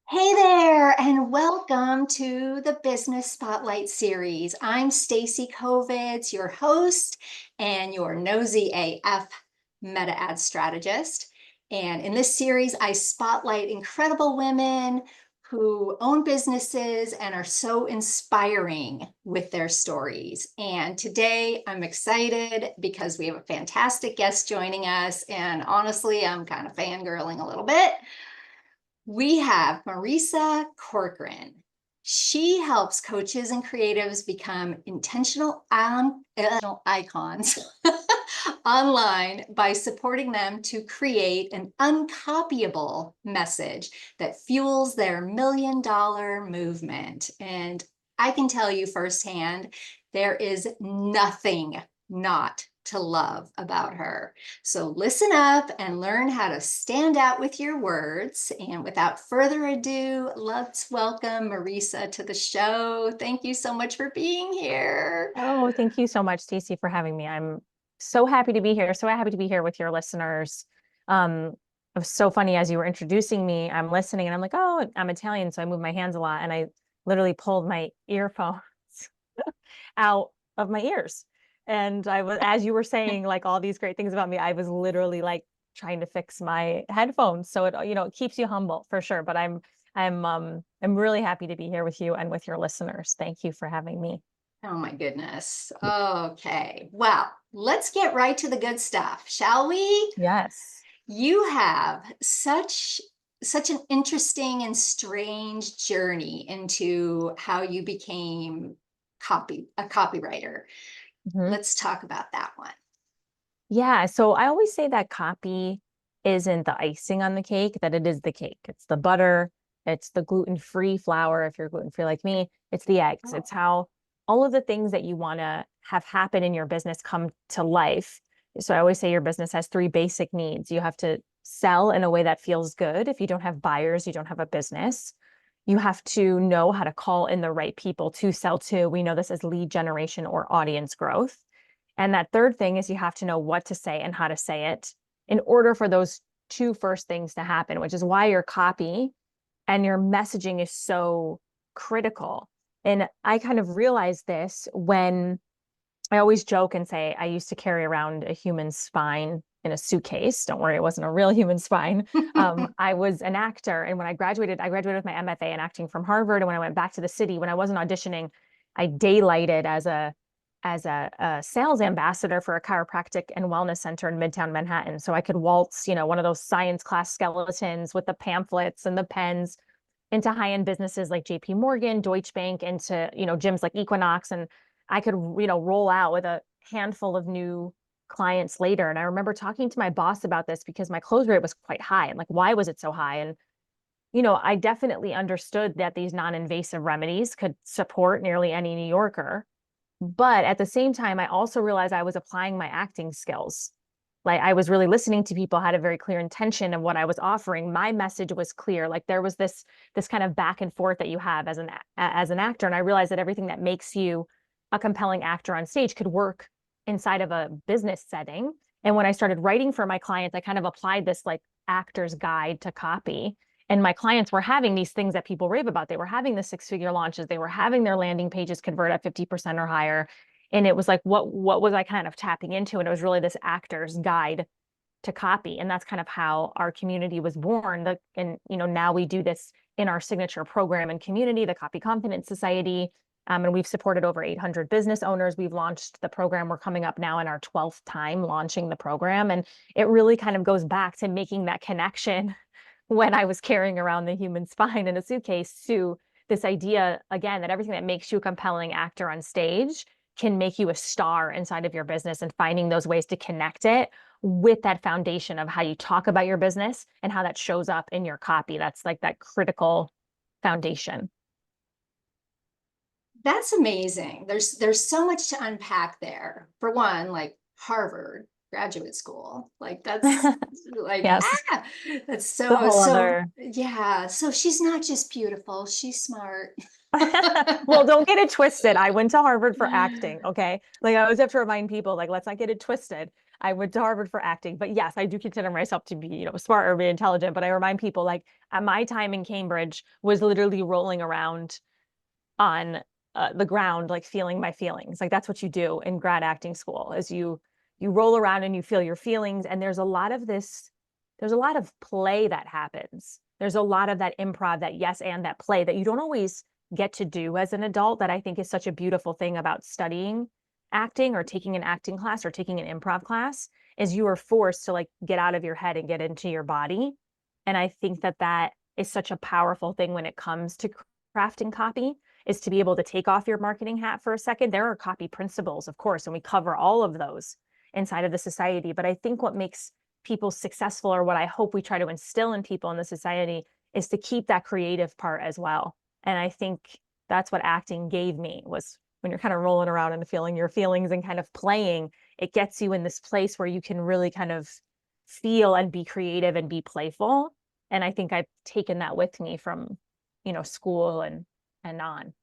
Hey there, and welcome to the Business Spotlight series. I'm Stacy Kovitz, your host and your nosy AF meta ad strategist. And in this series, I spotlight incredible women who own businesses and are so inspiring with their stories. And today I'm excited because we have a fantastic guest joining us. And honestly, I'm kind of fangirling a little bit. We have Marisa Corcoran. She helps coaches and creatives become intentional icons online by supporting them to create an uncopyable message that fuels their $1 million movement. And I can tell you firsthand, there is nothing not to love about her. So listen up and learn how to stand out with your words. And without further ado, let's welcome Marisa to the show. Thank you so much for being here. Oh, thank you so much, Stacey, for having me. I'm so happy to be here. So happy to be here with your listeners. It was so funny as you were introducing me, I'm listening and I'm like, oh, I'm Italian. So I move my hands a lot. And I literally pulled my earphones out of my ears. And I was, as you were saying, like all these great things about me, I was literally like trying to fix my headphones. So it keeps you humble for sure. But I'm really happy to be here with you and with your listeners. Thank you for having me. Oh my goodness. Okay. Well, let's get right to the good stuff, shall we? Yes. You have such an interesting and strange journey into how you became a copywriter. Mhm. Let's talk about that one. Yeah. So I always say that copy isn't the icing on the cake, that it is the cake. It's the butter, it's the gluten-free flour, if you're gluten-free like me, it's the eggs. Oh, It's how all of the things that you want to have happen in your business come to life. So I always say your business has three basic needs. You have to sell in a way that feels good. If you don't have buyers, you don't have a business. You have to know how to call in the right people to sell to. We know this as lead generation or audience growth. And that third thing is you have to know what to say and how to say it in order for those two first things to happen, which is why your copy and your messaging is so critical. And I kind of realized this when I always joke and say I used to carry around a human spine in a suitcase. Don't worry, it wasn't a real human spine. I was an actor. And when I graduated with my MFA in acting from Harvard. And when I went back to the city, when I wasn't auditioning, I daylighted as a sales ambassador for a chiropractic and wellness center in Midtown Manhattan. So I could waltz, one of those science class skeletons with the pamphlets and the pens into high-end businesses like JP Morgan, Deutsche Bank, into, gyms like Equinox. And I could, roll out with a handful of new clients later. And I remember talking to my boss about this because my close rate was quite high. And like, why was it so high? And I definitely understood that these non-invasive remedies could support nearly any New Yorker. But at the same time, I also realized I was applying my acting skills. Like I was really listening to people, had a very clear intention of what I was offering. My message was clear. Like there was this kind of back and forth that you have as an actor. And I realized that everything that makes you a compelling actor on stage could work inside of a business setting. And when I started writing for my clients, I kind of applied this like actor's guide to copy. And my clients were having these things that people rave about. They were having the six-figure launches. They were having their landing pages convert at 50% or higher. And it was like, what was I kind of tapping into? And it was really this actor's guide to copy. And that's kind of how our community was born. And now we do this in our signature program and community, the Copy Confidence Society. And we've supported over 800 business owners. We've launched the program. We're coming up now in our 12th time launching the program. And it really kind of goes back to making that connection when I was carrying around the human spine in a suitcase to this idea, again, that everything that makes you a compelling actor on stage can make you a star inside of your business, and finding those ways to connect it with that foundation of how you talk about your business and how that shows up in your copy. That's like that critical foundation. That's amazing. There's so much to unpack there. For one, like Harvard graduate school, like that's like Yes, that's the so whole so other. yeah. So she's not just beautiful, she's smart. Well, don't get it twisted. I went to Harvard for acting, okay? Like I always have to remind people, like, let's not get it twisted. I went to Harvard for acting, but yes, I do consider myself to be, smart or be intelligent. But I remind people like at my time in Cambridge was literally rolling around on the ground, like feeling my feelings. Like that's what you do in grad acting school is you roll around and you feel your feelings. And there's a lot of play that happens. There's a lot of that improv, that yes and that play that you don't always get to do as an adult, that I think is such a beautiful thing about studying acting or taking an acting class or taking an improv class, is you are forced to like get out of your head and get into your body. And I think that that is such a powerful thing when it comes to crafting copy, is to be able to take off your marketing hat for a second. There are copy principles, of course, and we cover all of those inside of the society. But I think what makes people successful, or what I hope we try to instill in people in the society, is to keep that creative part as well. And I think that's what acting gave me, was when you're kind of rolling around and feeling your feelings and kind of playing, it gets you in this place where you can really kind of feel and be creative and be playful. And I think I've taken that with me from, school and on.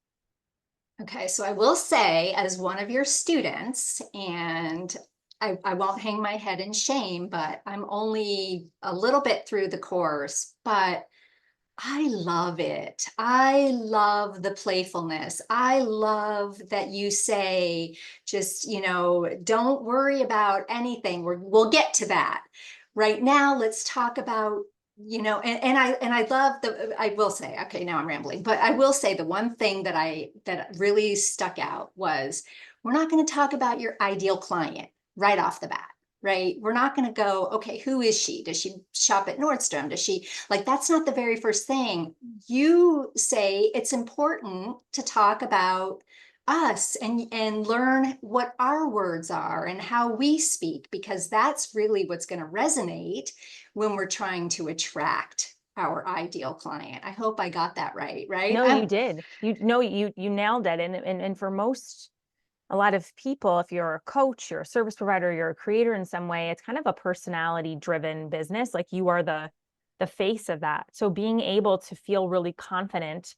Okay, so I will say, as one of your students, and I won't hang my head in shame, but I'm only a little bit through the course, but I love it. I love the playfulness. I love that you say, just, don't worry about anything. We'll get to that. Right now, let's talk about, and I love I will say, okay, now I'm rambling, but I will say the one thing that really stuck out was, we're not going to talk about your ideal client right off the bat. Right? We're not going to go, okay, who is she? Does she shop at Nordstrom? Does she, like, that's not the very first thing. You say it's important to talk about us and learn what our words are and how we speak, because that's really what's going to resonate when we're trying to attract our ideal client. I hope I got that right, right? No, you did. You nailed it. And for most, a lot of people, if you're a coach, you're a service provider, you're a creator in some way, it's kind of a personality driven business. Like you are the face of that. So being able to feel really confident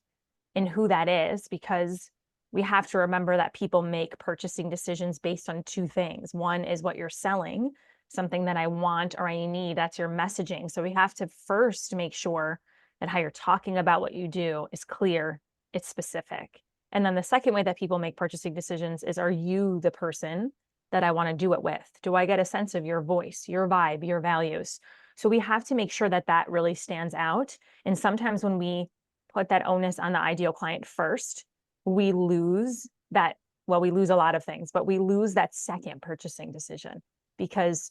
in who that is, because we have to remember that people make purchasing decisions based on two things. One is what you're selling, something that I want or I need. That's your messaging. So we have to first make sure that how you're talking about what you do is clear, it's specific. And then the second way that people make purchasing decisions is, are you the person that I want to do it with? Do I get a sense of your voice, your vibe, your values? So we have to make sure that that really stands out. And sometimes when we put that onus on the ideal client first, we lose that. Well, we lose a lot of things, but we lose that second purchasing decision, because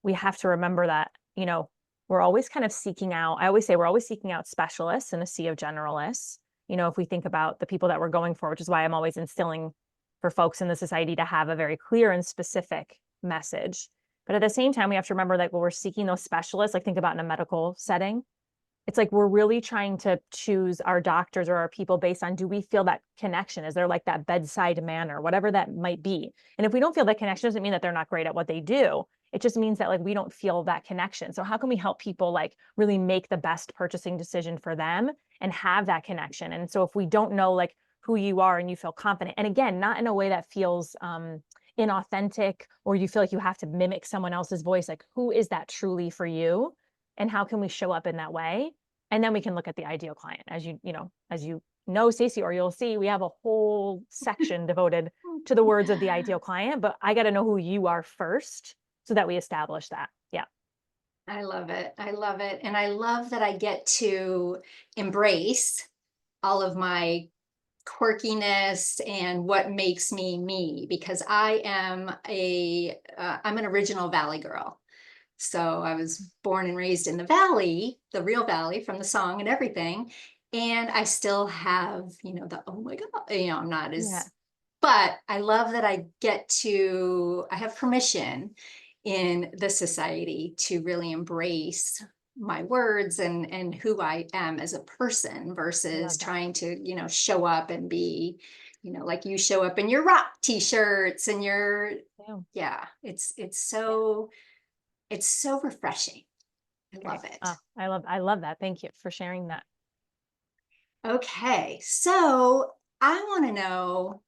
we have to remember that, we're always kind of seeking out, I always say we're always seeking out specialists in a sea of generalists. If we think about the people that we're going for, which is why I'm always instilling for folks in the society to have a very clear and specific message. But at the same time, we have to remember that when we're seeking those specialists, like think about in a medical setting, it's like we're really trying to choose our doctors or our people based on, do we feel that connection? Is there like that bedside manner, whatever that might be? And if we don't feel that connection, doesn't mean that they're not great at what they do. It just means that like we don't feel that connection. So how can we help people like really make the best purchasing decision for them and have that connection? And so if we don't know like who you are and you feel confident, and again, not in a way that feels inauthentic, or you feel like you have to mimic someone else's voice, like who is that truly for you? And how can we show up in that way? And then we can look at the ideal client. As you know, Stacey, or you'll see, we have a whole section devoted to the words of the ideal client, but I got to know who you are first so that we establish that. Yeah. I love it. I love it. And I love that I get to embrace all of my quirkiness and what makes me me, because I'm an original Valley girl. So I was born and raised in the Valley, the real Valley, from the song and everything. And I still have, the, oh my God, I'm not Yeah. as, but I love that I have permission in the society to really embrace my words and who I am as a person, I versus love that. trying to, show up and be, like you show up in your rock t-shirts and your, Yeah. yeah, it's Yeah. so refreshing. I Great. love it. Oh, I love that. Thank you for sharing that. Okay, so I want to know,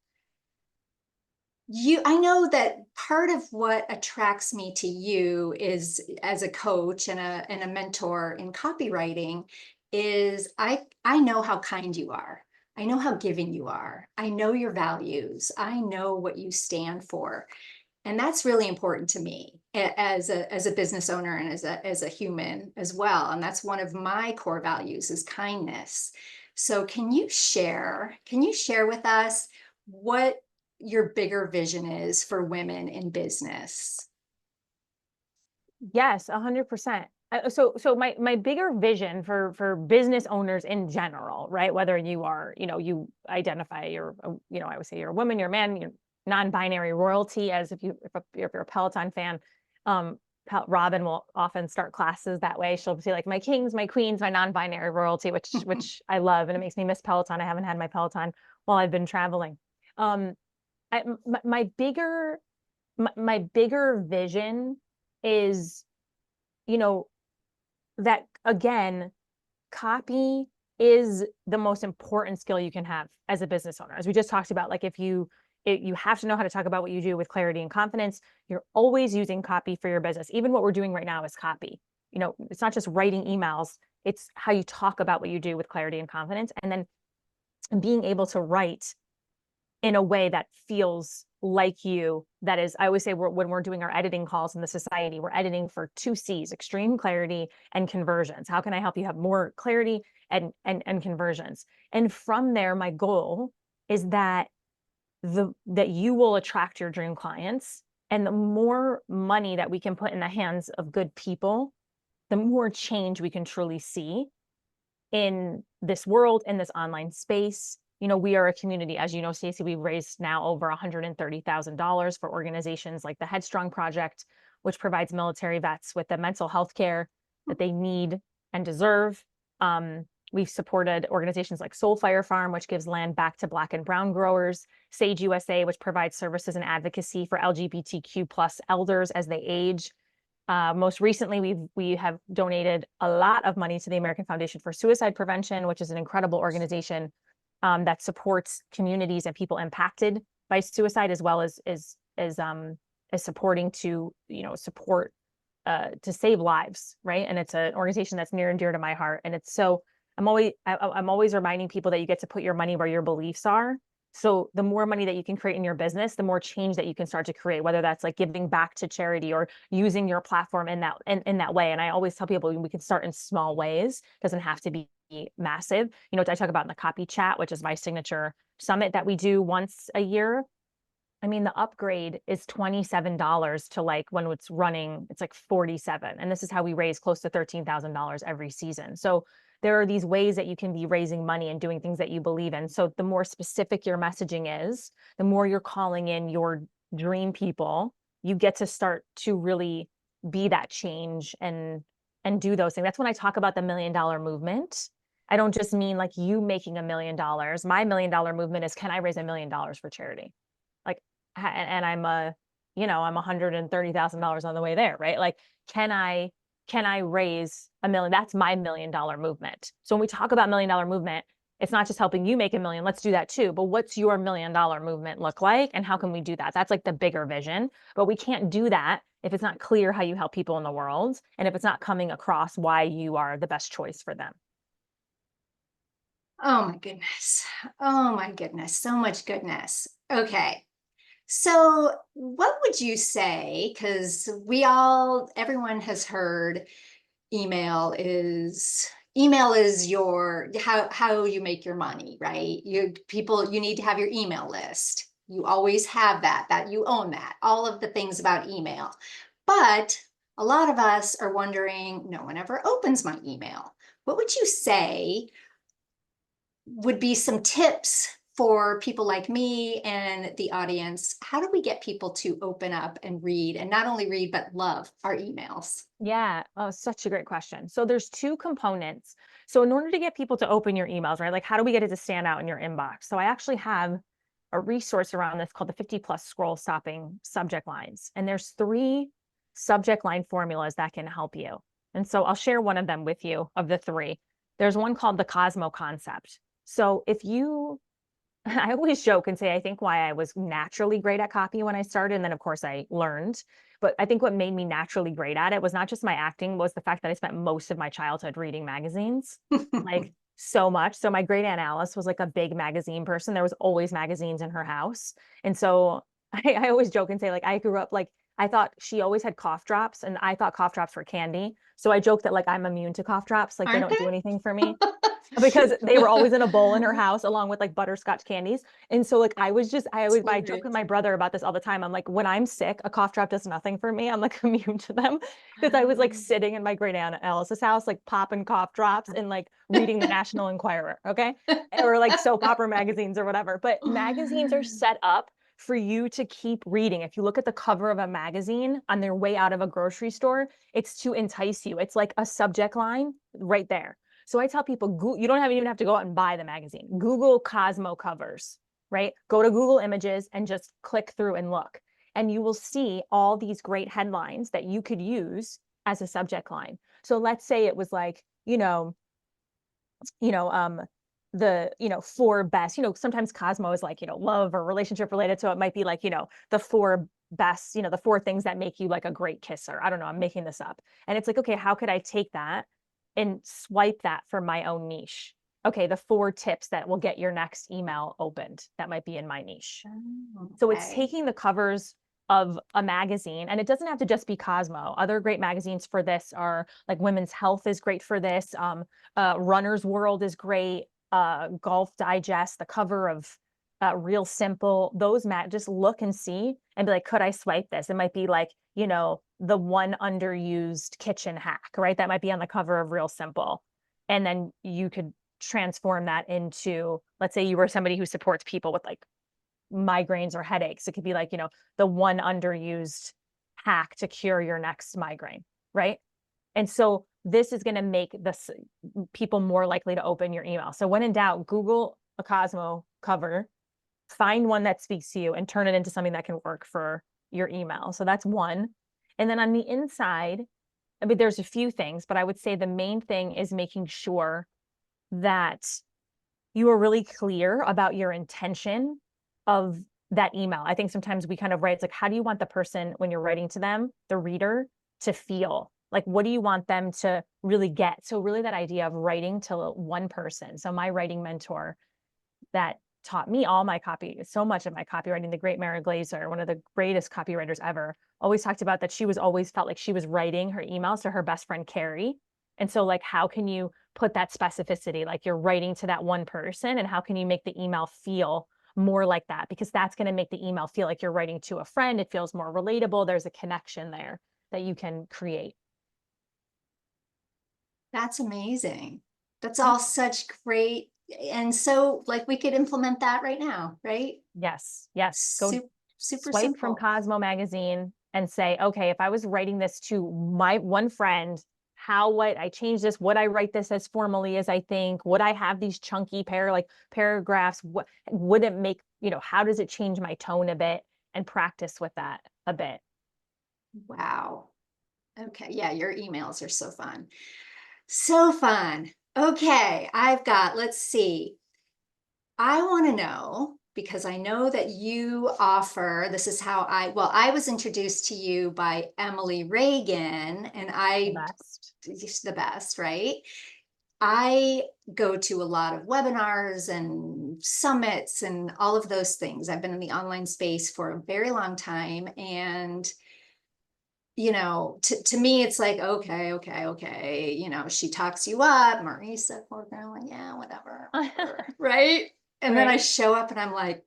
I know that part of what attracts me to you is as a coach and a mentor in copywriting is I know how kind you are. I know how giving you are. I know your values. I know what you stand for. And that's really important to me as a business owner and as a human as well. And that's one of my core values is kindness. So can you share with us what your bigger vision is for women in business? Yes, 100%. So my bigger vision for business owners in general, right? Whether you are, you identify I would say you're a woman, you're a man, you're non-binary royalty, as if you're a Peloton fan. Um, Robin will often start classes that way. She'll say like my kings, my queens, my non-binary royalty, which I love, and it makes me miss Peloton. I haven't had my Peloton while I've been traveling. Um, my bigger vision is, you know, that again, copy is the most important skill you can have as a business owner. As we just talked about, like you have to know how to talk about what you do with clarity and confidence. You're always using copy for your business. Even what we're doing right now is copy. It's not just writing emails, it's how you talk about what you do with clarity and confidence. And then being able to write in a way that feels like you. That is, I always say when we're doing our editing calls in the society, we're editing for 2 C's: extreme clarity and conversions. How can I help you have more clarity and conversions? And from there, my goal is that that you will attract your dream clients. And the more money that we can put in the hands of good people, the more change we can truly see in this world, in this online space. We are a community, as you know, Stacey, we've raised now over $130,000 for organizations like the Headstrong Project, which provides military vets with the mental health care that they need and deserve. We've supported organizations like Soulfire Farm, which gives land back to Black and Brown growers, Sage USA, which provides services and advocacy for LGBTQ plus elders as they age. Most recently, we have donated a lot of money to the American Foundation for Suicide Prevention, which is an incredible organization that supports communities and people impacted by suicide, as well as supporting to support to save lives, right? And it's an organization that's near and dear to my heart. And it's so I'm always reminding people that you get to put your money where your beliefs are. So the more money that you can create in your business, the more change that you can start to create, whether that's like giving back to charity or using your platform in that way. And I always tell people we can start in small ways. It doesn't have to be massive. I talk about in the Copy Chat, which is my signature summit that we do once a year. I mean, the upgrade is $27 to, like, when it's running, it's like 47. And this is how we raise close to $13,000 every season. So there are these ways that you can be raising money and doing things that you believe in. So the more specific your messaging is, the more you're calling in your dream people, you get to start to really be that change and do those things. That's when I talk about the $1 million movement. I don't just mean like you making $1 million. My $1 million movement is, can I raise $1 million for charity? Like, and I'm I'm $130,000 on the way there, right? Like, can I raise $1 million? That's my $1 million movement. So when we talk about $1 million movement, it's not just helping you make $1 million. Let's do that too. But what's your $1 million movement look like? And how can we do that? That's like the bigger vision. But we can't do that if it's not clear how you help people in the world, and if it's not coming across why you are the best choice for them. Oh my goodness. Oh my goodness. So much goodness. Okay. So, what would you say? Because everyone has heard email is your how you make your money, right? You need to have your email list. You always have that you own that, all of the things about email. But a lot of us are wondering, no one ever opens my email. What would you say would be some tips for people like me and the audience? How do we get people to open up and read, and not only read, but love our emails? Yeah. Oh, such a great question. So there's two components. So in order to get people to open your emails, right? Like, how do we get it to stand out in your inbox? So I actually have a resource around this called the 50 plus scroll stopping subject lines. And there's 3 subject line formulas that can help you. And so I'll share one of them with you of the 3. There's one called the Cosmo concept. So if you I always joke and say, I think why I was naturally great at copy when I started, and then of course I learned. But I think what made me naturally great at it was not just my acting, was the fact that I spent most of my childhood reading magazines, like so much. So my great aunt Alice was like a big magazine person. There was always magazines in her house. And so I always joke and say, like, I grew up like, I thought she always had cough drops, and I thought cough drops were candy. So I joke that like I'm immune to cough drops, like they Aren't don't do they? anything for me, because they were always in a bowl in her house along with like butterscotch candies. And so like I joke with my brother about this all the time. I'm like, when I'm sick, a cough drop does nothing for me. I'm like immune to them, because I was like sitting in my great aunt Alice's house, like popping cough drops and like reading the National Enquirer, okay? Or like soap opera magazines or whatever. But magazines are set up for you to keep reading. If you look at the cover of a magazine on their way out of a grocery store, it's to entice you. It's like a subject line right there. So I tell people, you don't even have to go out and buy the magazine. Google Cosmo covers, right? Go to Google Images and just click through and look. And you will see all these great headlines that you could use as a subject line. So let's say it was like, you know, four best, sometimes Cosmo is like, love or relationship related. So it might be like, the four best, the four things that make you like a great kisser. I don't know. I'm making this up. And it's like, okay, how could I take that and swipe that for my own niche? Okay, the 4 tips that will get your next email opened. That might be in my niche. Oh, So it's okay. taking the covers of a magazine, and it doesn't have to just be Cosmo. Other great magazines for this are like Women's Health is great for this. Runner's World is great. Golf Digest, the cover of Real Simple. Those just look and see and be like, could I swipe this? It might be like, the one underused kitchen hack, right? That might be on the cover of Real Simple. And then you could transform that into, let's say you were somebody who supports people with like migraines or headaches. It could be like, the one underused hack to cure your next migraine, right? And so this is going to make people more likely to open your email. So when in doubt, Google a Cosmo cover, find one that speaks to you, and turn it into something that can work for your email. So that's one. And then on the inside, I mean, there's a few things, but I would say the main thing is making sure that you are really clear about your intention of that email. I think sometimes we kind of write, it's like, how do you want the person, when you're writing to them, the reader, to feel? Like, what do you want them to really get? So really that idea of writing to one person. So my writing mentor that taught me so much of my copywriting, the great Mary Glazer, one of the greatest copywriters ever, always talked about that she was always felt like she was writing her emails to her best friend, Carrie. And so like, how can you put that specificity, like you're writing to that one person, and how can you make the email feel more like that? Because that's going to make the email feel like you're writing to a friend. It feels more relatable. There's a connection there that you can create. That's amazing. That's all such great. And so like we could implement that right now, right? Yes, yes. Go Super, super swipe from simple. Cosmo magazine and say, okay, if I was writing this to my one friend, how would I change this? Would I write this as formally as I think? Would I have these chunky paragraphs? What would it make, how does it change my tone a bit? And practice with that a bit. Wow. Okay. Yeah, your emails are so fun. So fun. Okay, let's see. I want to know, because I know that you offer, this is how I was introduced to you by Emily Reagan, and The best. she's the best, right? I go to a lot of webinars and summits and all of those things. I've been in the online space for a very long time. And to me, it's like, okay. She talks you up, Marisa Corcoran, like, yeah, whatever, right? And then I Right. show up and I'm like,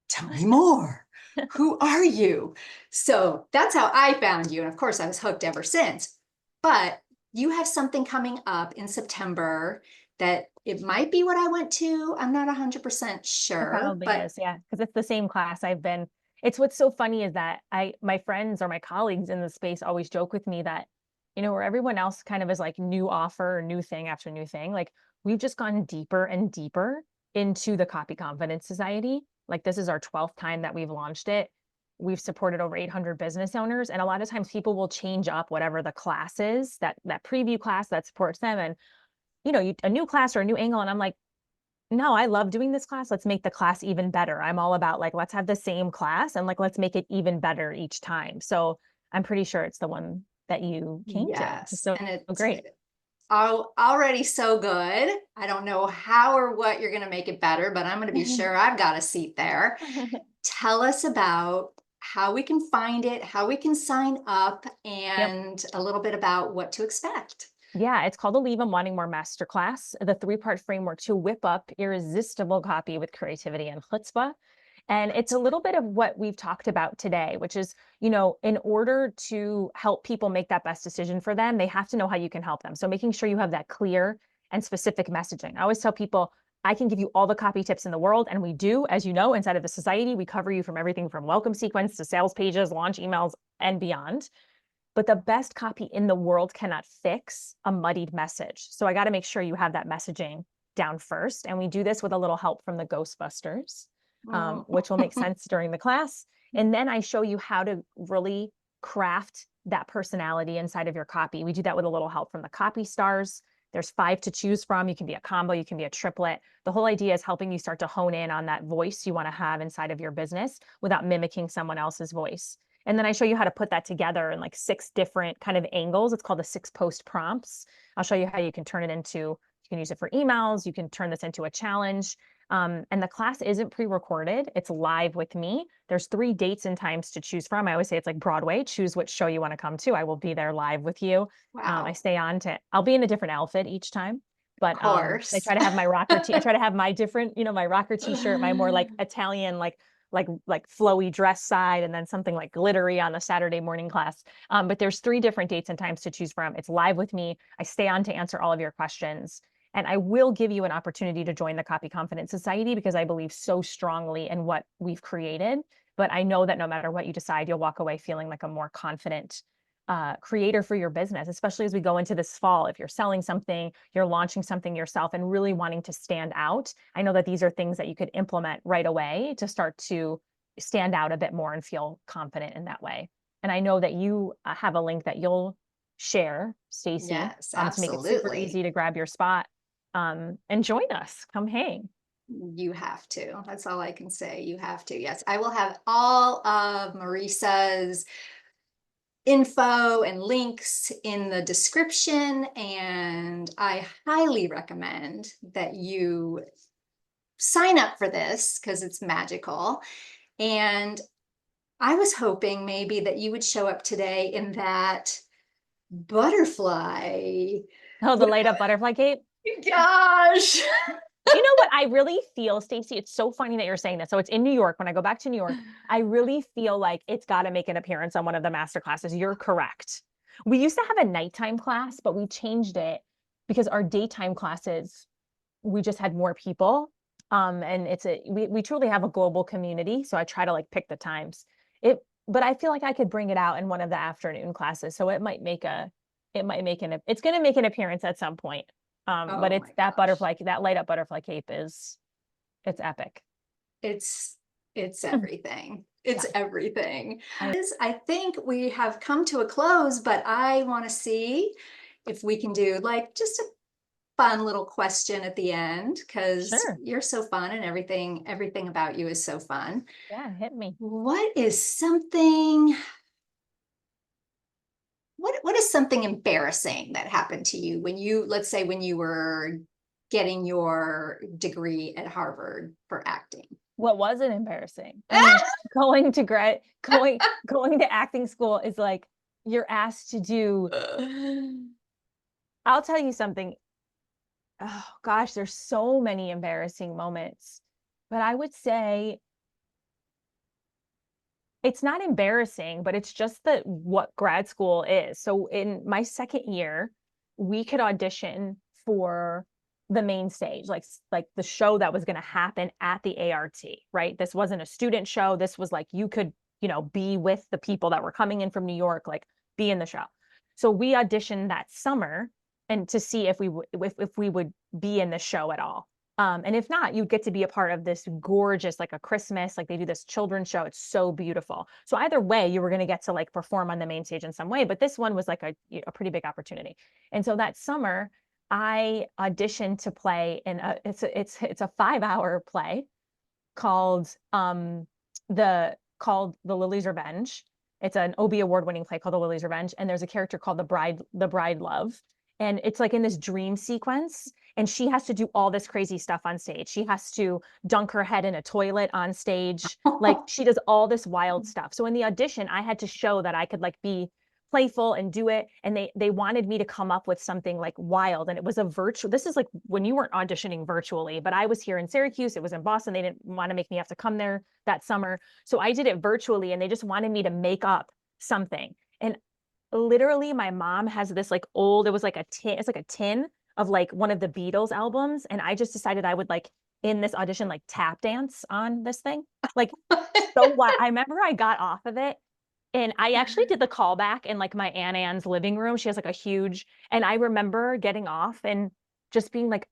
tell me more. Who are you? So that's how I found you. And of course, I was hooked ever since. But you have something coming up in September that it might be what I went to. I'm not 100% It sure, probably but is, yeah, because it's the same class I've been. It's what's so funny is that my friends or my colleagues in the space always joke with me that, where everyone else kind of is like new offer, new thing after new thing, like we've just gone deeper and deeper into the Copy Confidence Society. Like this is our 12th time that we've launched it. We've supported over 800 business owners, and a lot of times people will change up whatever the class is, that preview class that supports them, and a new class or a new angle, and I'm like, no, I love doing this class. Let's make the class even better. I'm all about like, let's have the same class and like, let's make it even better each time. So I'm pretty sure it's the one that you came to. Yes, So and it's great. already so good. I don't know how or what you're going to make it better, but I'm going to be sure I've got a seat there. Tell us about how we can find it, how we can sign up, Yep. and a little bit about what to expect. Yeah, it's called the Leave 'em Wanting More Masterclass, the three-part framework to whip up irresistible copy with creativity and chutzpah. And it's a little bit of what we've talked about today, which is, in order to help people make that best decision for them, they have to know how you can help them. So making sure you have that clear and specific messaging. I always tell people, I can give you all the copy tips in the world. And we do, as you know, inside of the society, we cover you from everything from welcome sequence to sales pages, launch emails, and beyond. But the best copy in the world cannot fix a muddied message. So I got to make sure you have that messaging down first. And we do this with a little help from the Ghostbusters, Mm. which will make sense during the class. And then I show you how to really craft that personality inside of your copy. We do that with a little help from the copy stars. There's 5 to choose from. You can be a combo, you can be a triplet. The whole idea is helping you start to hone in on that voice you want to have inside of your business without mimicking someone else's voice. And then I show you how to put that together in like 6 different kind of angles. It's called the 6 post prompts. I'll show you how you can turn it into, you can use it for emails. You can turn this into a challenge. And the class isn't pre-recorded. It's live with me. There's 3 dates and times to choose from. I always say it's like Broadway. Choose which show you want to come to. I will be there live with you. I Wow, stay on to, I'll be in a different outfit each time. of But I course. try to have my I try to have my different, my rocker t-shirt, my more like Italian, like flowy dress side, and then something like glittery on the Saturday morning class. But there's 3 different dates and times to choose from. It's live with me. I stay on to answer all of your questions. And I will give you an opportunity to join the Copy Confidence Society because I believe so strongly in what we've created. But I know that no matter what you decide, you'll walk away feeling like a more confident creator for your business, especially as we go into this fall. If you're selling something, you're launching something yourself and really wanting to stand out, I know that these are things that you could implement right away to start to stand out a bit more and feel confident in that way. And I know that you have a link that you'll share, Stacy, Yes, to make it super easy absolutely. to grab your spot and join us. Come hang. You have to. That's all I can say. You have to. Yes, I will have all of Marisa's info and links in the description, and I highly recommend that you sign up for this because it's magical. And I was hoping maybe that you would show up today in that butterfly. Oh, the light up butterfly cape. Gosh. You know what I really feel, Stacey? It's so funny that you're saying that. So it's in New York. When I go back to New York, I really feel like it's got to make an appearance on one of the master classes. You're correct. We used to have a nighttime class, but we changed it because our daytime classes, we just had more people. And we truly have a global community. So I try to like pick the times. But I feel like I could bring it out in one of the afternoon classes. So it's going to make an appearance at some point. But Oh it's my that gosh. that light up butterfly cape it's epic. It's it's everything. It's Yeah. everything. I I think we have come to a close, but I want to see if we can do like just a fun little question at the end because Sure. you're so fun and everything about you is so fun. Yeah, hit me. What is something what is something embarrassing that happened to you when you, let's say when you were getting your degree at Harvard for acting? What wasn't embarrassing? I mean, going to grad going to acting school is like you're asked to do. I'll tell you something. Oh gosh, there's so many embarrassing moments. But I would say it's not embarrassing, but it's just that what grad school is. So in my second year, we could audition for the main stage, like the show that was going to happen at the ART, right? This wasn't a student show. This was like you could, be with the people that were coming in from New York, like be in the show. So we auditioned that summer and to see if we would be in the show at all. And if not, you get to be a part of this gorgeous, like a Christmas, like they do this children's show. It's so beautiful. So either way, you were going to get to like perform on the main stage in some way. But this one was like a pretty big opportunity. And so that summer, I auditioned to play in it's a 5-hour play called called The Lily's Revenge. It's an Obie award-winning play called The Lily's Revenge, and there's a character called the Bride Love, and it's like in this dream sequence, and she has to do all this crazy stuff on stage. She has to dunk her head in a toilet on stage. Like she does all this wild stuff. So in the audition, I had to show that I could like be playful and do it, and they wanted me to come up with something like wild, and it was a virtual, this is like when you weren't auditioning virtually, but I was here in Syracuse, it was in Boston, they didn't want to make me have to come there that summer, so I did it virtually, and they just wanted me to make up something. And literally my mom has this like old, it was like a tin, it's like a tin of like one of the Beatles albums, and I just decided I would like in this audition like tap dance on this thing, like so what I remember I got off of it, and I actually did the callback in like my Aunt Anne's living room. She has like a huge, and I remember getting off and just being like,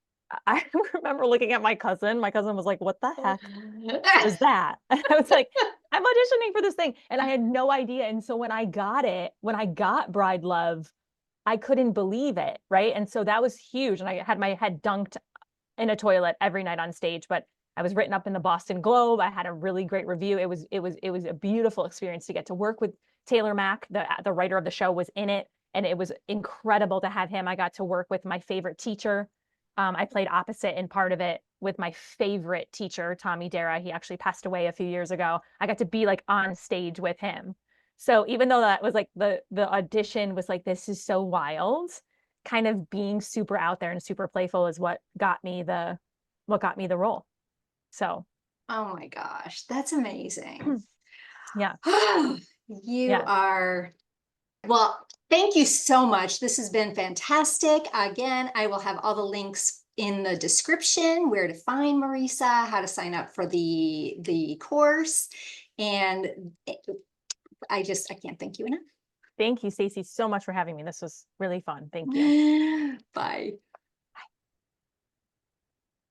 I remember looking at my cousin. My cousin was like, "What the heck was that?" And I was like, "I'm auditioning for this thing." And I had no idea. And so when I got it, when I got Bride Love, I couldn't believe it. Right. And so that was huge. And I had my head dunked in a toilet every night on stage, but I was written up in the Boston Globe. I had a really great review. It was a beautiful experience to get to work with Taylor Mack, the writer of the show was in it, and it was incredible to have him. I got to work with my favorite teacher. I played opposite in part of it with my favorite teacher, Tommy Dara. He actually passed away a few years ago. I got to be like on stage with him. So even though that was like the audition was like, this is so wild, kind of being super out there and super playful is what got me the role. So Oh my gosh, that's amazing. yeah, You yeah. are, well, thank you so much. This has been fantastic. Again, I will have all the links in the description, where to find Marisa, how to sign up for the course. And I can't thank you Thank you, Stacey, so much for having me. This was really fun. Thank you. enough. Bye.